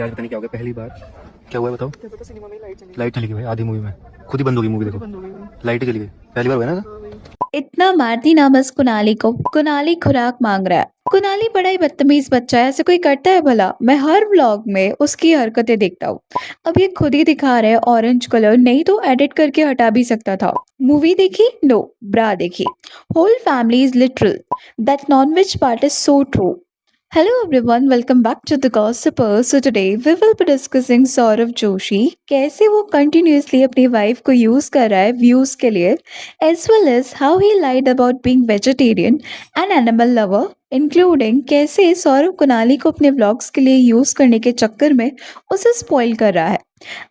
आज पता नहीं क्या हो गया पहली बार। क्या हुआ है बताओ। क्या पता सिनेमा में लाइट चली गई भाई आधी मूवी में। खुद ही बंद होगी मूवी, देखो बंद हो गई भाई। लाइट ही चली गई। पहली बार हुआ है ना। हाँ भाई। इतना मारती ना बस कुनाली को। कुनाली खुराक मांग रहा है। कुनाली बड़ा ही बदतमीज बच्चा है, ऐसे कोई करता है भला? मैं हर व्लॉग में उसकी हरकतें देखता हूँ। अब ये खुद ही दिखा रहा है ऑरेंज कलर, नहीं तो एडिट करके हटा भी सकता था। मूवी देखी? नो। ब्रा देखी। Whole family is literal. That nonveg part is so true. Hello everyone, welcome back to the Gossiper. So today we will be discussing Saurav Joshi कैसे वो कंटिन्यूसली अपनी वाइफ को यूज कर रहा है व्यूज के लिए, as well as how he lied about being vegetarian and animal lover, including कैसे सौरव कुनाली को अपने व्लॉग्स के लिए यूज करने के चक्कर में उसे स्पॉइल कर रहा है।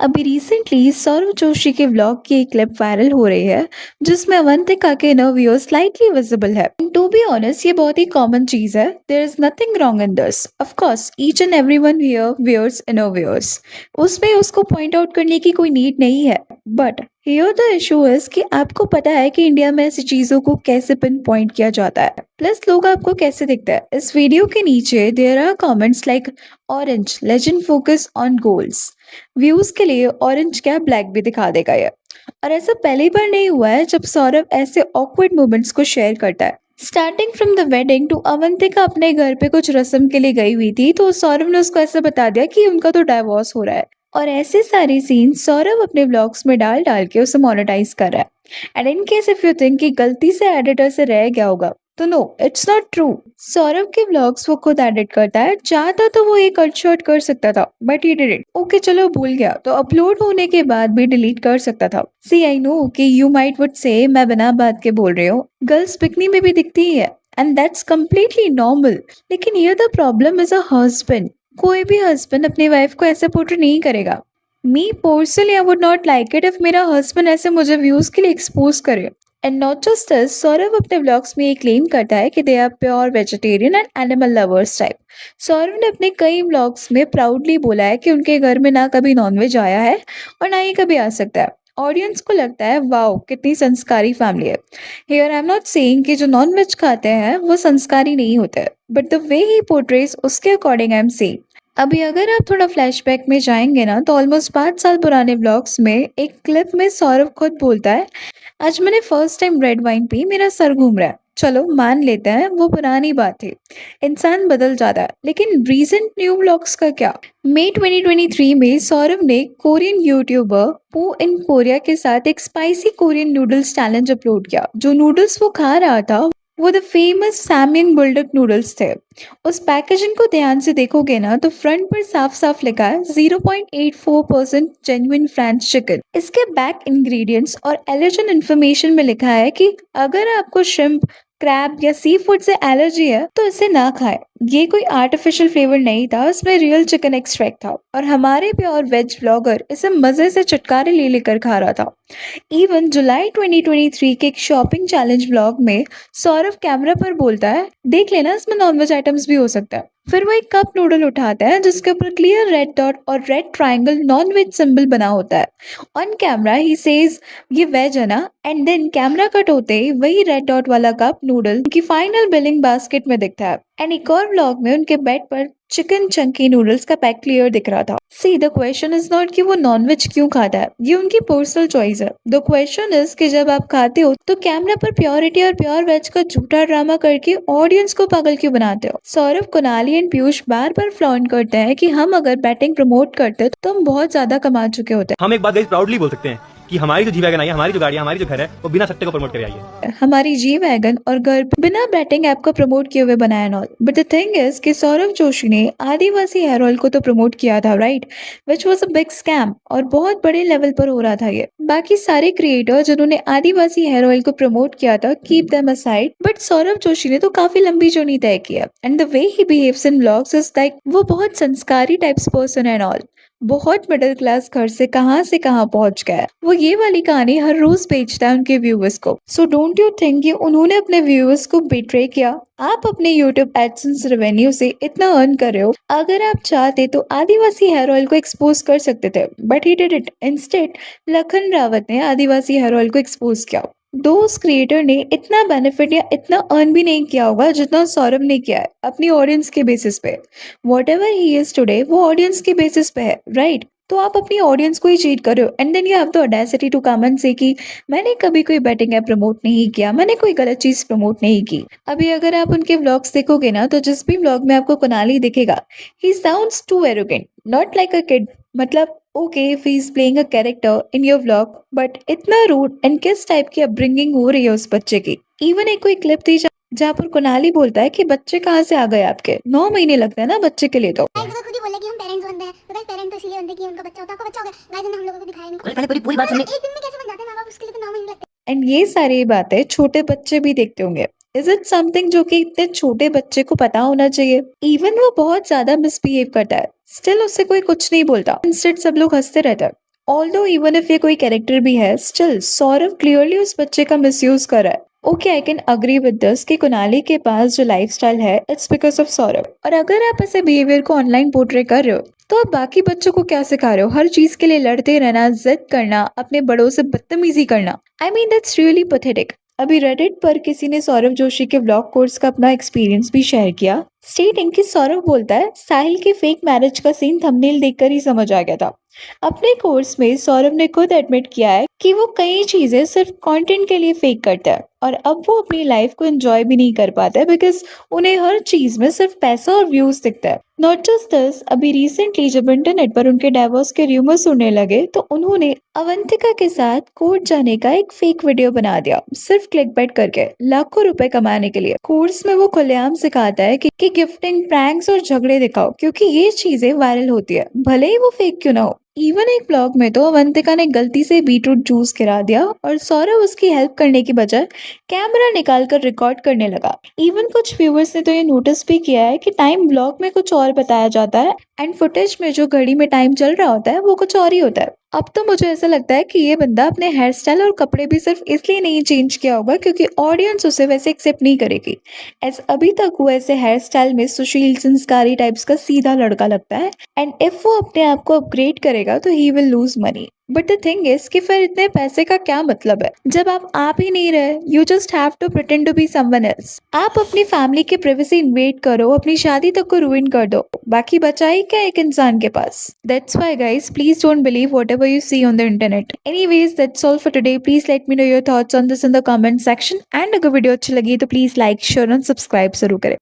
अभी रिसेंटली सौरव जोशी के व्लॉग की एक क्लिप वायरल हो रही है जिसमें अवंतिका के नर्वियो स्लाइटली विजिबल है। टू बी ऑनेस्ट ये बहुत ही कॉमन चीज है। There is nothing wrong in this. Of course each and everyone here wears innerwears, उसमें उसको पॉइंट आउट करने की कोई नीड नहीं है। But here the issue is कि आपको पता है कि इंडिया में ऐसी चीजों को कैसे पिन पॉइंट किया जाता है, प्लस लोग आपको कैसे दिखते हैं। इस वीडियो के नीचे there are comments like orange legend focus on goals. Views के लिए ऑरेंज क्या ब्लैक भी दिखा देगा ये। और ऐसा पहली बार नहीं हुआ है जब सौरभ ऐसे ऑकवर्ड मोमेंट्स को शेयर करता है। Starting from the wedding to Avantika अपने घर पे कुछ रस्म के लिए गई हुई थी, तो सौरभ ने उसको ऐसे बता दिया कि उनका तो डाइवोर्स हो रहा है। और ऐसे सारी सीन सौरभ अपने ब्लॉग्स में डाल डाल के उसे मोनेटाइज कर रहा है। And in case if you think कि गलती से एडिटर से रह गया होगा, तो no, it's not true. Saurabh के व्लॉग्स वो खुद एडिट करता है। चाहता तो वो एक कट शॉट कर सकता था, बट ही डिडंट। ओके चलो भूल गया तो अपलोड होने के बाद भी डिलीट कर सकता था। सी आई नो कि यू माइट वुड से मैं बिना बात के बोल रही हूँ, गर्ल्स बिकनी में भी दिखती ही है एंड दैट्स कम्प्लीटली नॉर्मल। लेकिन ये the problem is a husband. कोई भी हस्बैंड अपनी वाइफ को ऐसे पोर्ट्रे नहीं करेगा। Me personally I would not like it if मेरा हस्बैंड ऐसे मुझे व्यूज के लिए एक्सपोज करे। And not just this, Saurabh अपने व्लॉग्स में ये क्लेम करता है कि they are pure vegetarian and animal lovers type. Saurabh ने अपने कई व्लॉग्स में प्राउडली बोला है कि उनके घर में ना कभी नॉनवेज आया है और ना ही कभी आ सकता है। ऑडियंस को लगता है वाओ कितनी संस्कारी फैमिली है। Here I am not saying कि जो नॉनवेज खाते हैं वो संस्कारी नहीं होते, but the way he portrays उसके अकॉर्डिंग आई एम सेइंग। अभी अगर आप थोड़ा फ्लैशबैक में जाएंगे ना, तो ऑलमोस्ट 5 साल पुराने ब्लॉग्स में एक क्लिप में सौरभ खुद बोलता है, आज मैंने first time red wine P, मेरा सर घूम रहा है। चलो मान लेते हैं वो पुरानी बात थी, इंसान बदल जाता है। लेकिन रीसेंट न्यू व्लॉग्स का क्या? मई 2023 में सौरभ ने कोरियन यूट्यूबर पू इन कोरिया के साथ एक spicy Korean noodles challenge upload किया। जो नूडल्स वो खा रहा था वो द फेमस सैमयंग बुलडक नूडल्स थे। उस पैकेजिंग को ध्यान से देखोगे ना, तो फ्रंट पर साफ साफ लिखा है 0.84% जेन्युइन फ्रेंच चिकन। इसके बैक इंग्रेडिएंट्स और एलर्जन इन्फॉर्मेशन में लिखा है कि अगर आपको श्रिम्प, क्रैब या सी फूड से एलर्जी है तो इसे ना खाएं। ये कोई आर्टिफिशियल फ्लेवर नहीं था, इसमें रियल चिकन एक्सट्रैक्ट था। और हमारे प्योर वेज ब्लॉगर इसे मजे से चटकारे ले लेकर खा रहा था। इवन जुलाई 2023 के एक शॉपिंग चैलेंज व्लॉग में सौरभ कैमरा पर बोलता है, देख लेना इसमें नॉनवेज आइटम्स भी हो सकता है। फिर वो एक कप नूडल उठाता है जिसके ऊपर क्लियर रेड डॉट और रेड ट्रायंगल नॉनवेज सिंबल बना होता है। ऑन कैमरा ही सेज ये वेज है ना, एंड देन कैमरा कट होते ही वही रेड डॉट वाला कप नूडल उनकी फाइनल बिलिंग बास्केट में दिखता है। एंड एक और व्लॉग में उनके बेड पर चिकन चंकी नूडल्स का पैक क्लियर दिख रहा था। See the question is not कि वो नॉनवेज क्यों खाता है, ये उनकी पर्सनल चॉइस है। द क्वेश्चन इज कि जब आप खाते हो तो कैमरा पर प्योरिटी और प्योर वेज का झूठा ड्रामा करके ऑडियंस को पागल क्यों बनाते हो? Saurabh, Kunali and Piyush bar bar flaunt करते हैं कि हम अगर बैटिंग प्रमोट करते तो हम बहुत ज्यादा कमा चुके होते। हम एक बात प्राउडली बोल सकते हैं कि हमारी जो जी वैगन आई है, हमारी जो गाड़ी है, हमारी जो घर है, वो बिना सट्टे को प्रमोट करे आई है। हमारी जी वैगन और घर बिना बैटिंग ऐप को प्रमोट किए हुए बनाया knoll. But the thing is कि सौरभ जोशी ने आदिवासी हेयर ऑयल को तो प्रमोट किया था, right, which was a big scam और बहुत बड़े लेवल पर हो रहा था ये। बाकी सारे क्रिएटर जिन्होंने आदिवासी हेयर ऑयल को प्रमोट किया था, keep them aside, but Saurabh Joshi ने तो काफी लंबी जर्नी तय किया। And the way he behaves in vlogs is like वो बहुत संस्कारी टाइप्स पर्सन एंड ऑल। बहुत मिडिल क्लास घर से कहां पहुंच गया है। वो ये वाली कहानी हर रोज बेचता है उनके व्यूअर्स को। सो डोंट यू थिंक कि उन्होंने अपने व्यूअर्स को बिट्रे किया? आप अपने YouTube एडसेंस रेवेन्यू से इतना अर्न कर रहे हो, अगर आप चाहते तो आदिवासी हेयर ऑयल को एक्सपोज कर सकते थे, but he did it instead. Lakhan Rawat ने आदिवासी हेयर ऑयल को एक्सपोज किया। दो उस क्रिएटर ने इतना बेनिफिट या इतना अर्न भी नहीं किया होगा जितना सौरभ ने किया है अपनी ऑडियंस के बेसिस पे। What ever he is today वो ऑडियंस के बेसिस पे है, राइट? तो आप अपनी ऑडियंस को ही चीट कर रहे हो and then you have the audacity to come and say कि मैंने कभी कोई बेटिंग ऐप प्रमोट नहीं किया, मैंने कोई गलत चीज प्रमोट नहीं की। अभी अगर आप उनके व्लॉग्स देखोगे ना तो जिस भी व्लॉग में आपको कुणाली दिखेगा, he sounds too arrogant, not like a kid. मतलब okay if he is playing a character in your vlog, but इतना रूड एंड किस टाइप की अपब्रिंगिंग हो रही है उस बच्चे की। इवन एक कोई क्लिप थी जहाँ पर कुणाली बोलता है कि बच्चे कहाँ से आ गए आपके, 9 महीने लगते हैं ना बच्चे के लिए। तो गाइस तो खुद ही बोले कि हम पेरेंट्स बनते हैं, तो गाइस पेरेंट तो इसीलिए बनते हैं कि उनका बच्चा होता है। आपका बच्चा हो गया गाइस, ने हम लोगों को दिखाया नहीं। पहले पूरी पूरी बात सुननी। एक दिन में कैसे बन जाते हैं माँ बाप, उसके लिए तो 9 महीने लगते हैं। एंड ये सारी बातें छोटे बच्चे भी देखते होंगे। इज इट समथिंग जो कि इतने छोटे बच्चे को पता होना चाहिए? इवन वो बहुत ज्यादा मिसबिहेव करता है, स्टिल उससे कोई कुछ नहीं बोलता, इंस्टेड सब लोग हंसते रहते हैं। ऑल्दो इवन इफ ये कोई कैरेक्टर भी है, स्टिल सौरभ क्लियरली उस बच्चे का मिसयूज कर रहा है। Okay I can agree with this कि कुणाली के पास जो लाइफस्टाइल है इट्स बिकॉज ऑफ सौरभ। और अगर आप ऐसे बिहेवियर को ऑनलाइन पोर्ट्रे कर रहे हो तो आप बाकी बच्चों को क्या सिखा रहे हो? हर चीज के लिए लड़ते रहना, जिद करना, अपने बड़ों से बदतमीजी करना। I mean that's really pathetic. अभी रेडिट पर किसी ने सौरभ जोशी के व्लॉग कोर्स का अपना एक्सपीरियंस भी शेयर किया, स्टेटिंग कि सौरभ बोलता है साहिल के फेक मैरिज का सीन थंबनेल देखकर ही समझ आ गया था। अपने कोर्स में सौरभ ने खुद एडमिट किया है कि वो कई चीजें सिर्फ कंटेंट के लिए फेक करता है और अब वो अपनी लाइफ को एंजॉय भी नहीं कर पाता है बिकॉज उन्हें हर चीज में सिर्फ पैसा और व्यूज दिखता है। नॉट जस्ट दिस, अभी रिसेंटली जब इंटरनेट पर उनके डाइवोर्स के र्यूमर्स उड़ने लगे तो उन्होंने अवंतिका के साथ कोर्ट जाने का एक फेक वीडियो बना दिया सिर्फ क्लिकबेट करके, लाखों रुपए कमाने के लिए। कोर्स में वो खुलेआम सिखाता है कि गिफ्टिंग, प्रैंक्स और झगड़े दिखाओ क्योंकि ये चीजें वायरल होती है, भले ही वो फेक क्यों ना हो। इवन एक ब्लॉग में तो अवंतिका ने गलती से बीटरूट जूस गिरा दिया और सौरभ उसकी हेल्प करने की बजाय कैमरा निकालकर रिकॉर्ड करने लगा। इवन कुछ व्यूअर्स ने तो ये नोटिस भी किया है कि टाइम ब्लॉग में कुछ और बताया जाता है एंड फुटेज में जो घड़ी में टाइम चल रहा होता है वो कुछ और ही होता है। अब तो मुझे ऐसा लगता है कि ये बंदा अपने हेयर स्टाइल और कपड़े भी सिर्फ इसलिए नहीं चेंज किया होगा क्योंकि ऑडियंस उसे वैसे एक्सेप्ट नहीं करेगी। एज अभी तक वो ऐसे हेयर स्टाइल में सुशील संस्कारी टाइप्स का सीधा लड़का लगता है एंड इफ वो अपने आप को अपग्रेड करेगा तो he will lose money. But the thing is कि फिर इतने पैसे का क्या मतलब है जब आप ही नहीं रहे? You just have to pretend to be someone else. आप अपनी फैमिली की प्राइवेसी इन्वेड करो, अपनी शादी तक को रुइन कर दो, बाकी बचा ही क्या एक इंसान के पास? That's why guys, please don't believe whatever you see on the internet. Anyways, that's all for today. Please let me know your thoughts on this in the comment section. And अगर वीडियो अच्छी लगी तो please like, share और subscribe जरूर करें।